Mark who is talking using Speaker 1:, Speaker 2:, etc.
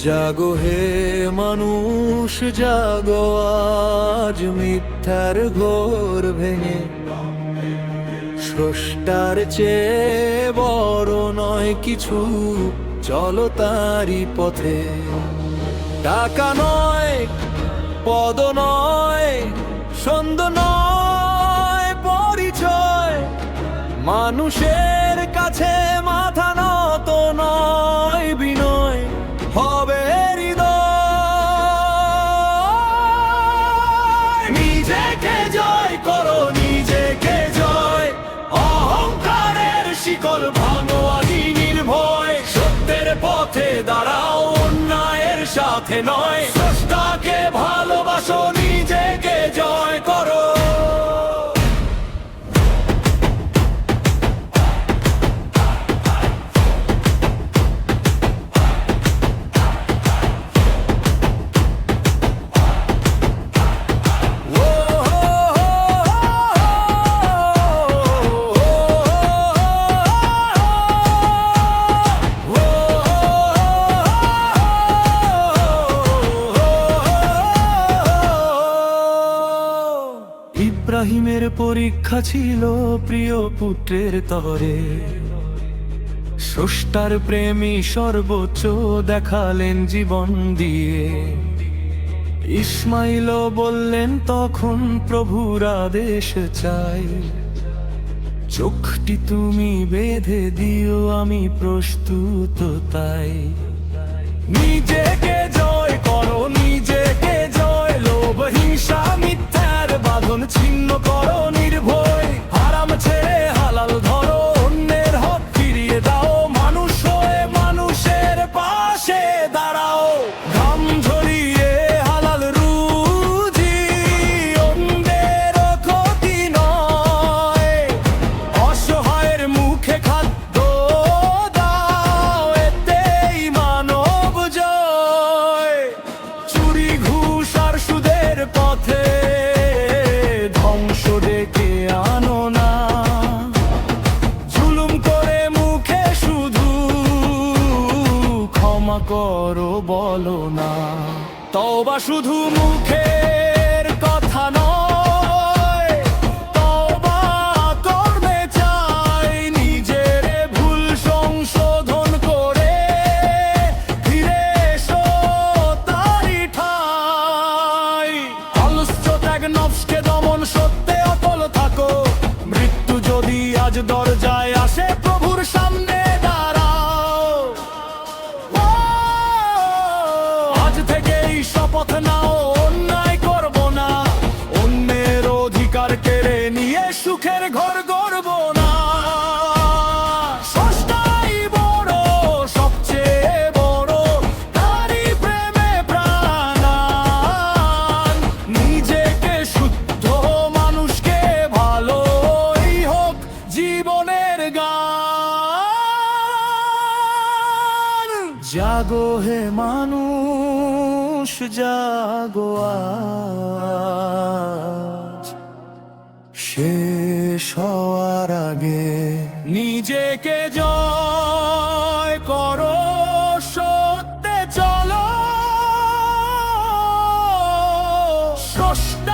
Speaker 1: জাগো হে মানুষ জাগো, আজ মিথ্যার ঘোর ভেঙে। স্রষ্টার চেয়ে বড় নয় কিছু, চলো তারি পথে। টাকা নয়, পদ নয়, ছন্দ নয় পরিচয়, মানুষের কাছে মাথা নত নয় বিনয়, হবে হৃদয়। নিজেকে জয় করো, নিজেকে জয়, অহংকারের শিকল ভাঙো আদি নির্ভয়। সত্যের পথে দাঁড়াও, অন্যায়ের সাথে নয়। স্রষ্টাকে ভালোবাসো, নিজেকে জয় করো। ইব্রাহিমের পরীক্ষা ছিল প্রিয় পুত্রের তরে। স্রষ্টার প্রেমী সর্বোচ্চ দেখালেন জীবন দিয়ে। ইসমাইলও বললেন তখন প্রভুর আদেশ চাই। চোখটি তুমি বেঁধে দিও, আমি প্রস্তুত তাই। নিজেকে জয় করো, নিজেকে জয়, লোভ হিংসা মিথ্যার বাঁধন ছিন্ন করো নির্ভয়। হারাম ছেড়ে হালাল ধরো, অন্যের হক ফিরিয়ে দাও। মানুষ হয়ে মানুষের পাশে দাঁড়াও। ঘাম ঝরিয়ে হালাল রুজি, অন্যের ক্ষতি নয়। অসহায়ের মুখে খাদ্য দাও, এতেই মানব জয়। চুরি ঘুষ আর সুদের পথে ধ্বংস ডেকে আনো না। জুলুম করে মুখে শুধু ক্ষমা করো বলো না। তওবা শুধু মুখের কথা নয়, তওবা কর্মে চাই। নিজের ভুল সংশোধন করে ফিরে এসো তারি ঠাই। অলস্য ত্যাগ, নফসকে দমন, সত্যে অটল থাকো। মৃত্যু যদি আজ দরজায় আসে, প্রভুর সামনে দাঁড়াও। আজ থেকেই শপথ নাও, অন্যায় করব না। অন্যের অধিকার কেড়ে নিয়ে সুখের ঘর গড়ব না। স্রষ্টাই বড়, সবচেয়ে বড়, তারই প্রেমে প্রাণ। নিজেকে শুদ্ধ, মানুষকে ভালো, এই হোক জীবনের গান। জাগো হে মানুষ জাগো, আজ শেষ হওয়ার আগে। নিজেকে জয় করো, সত্যে চলো। স্রষ্টা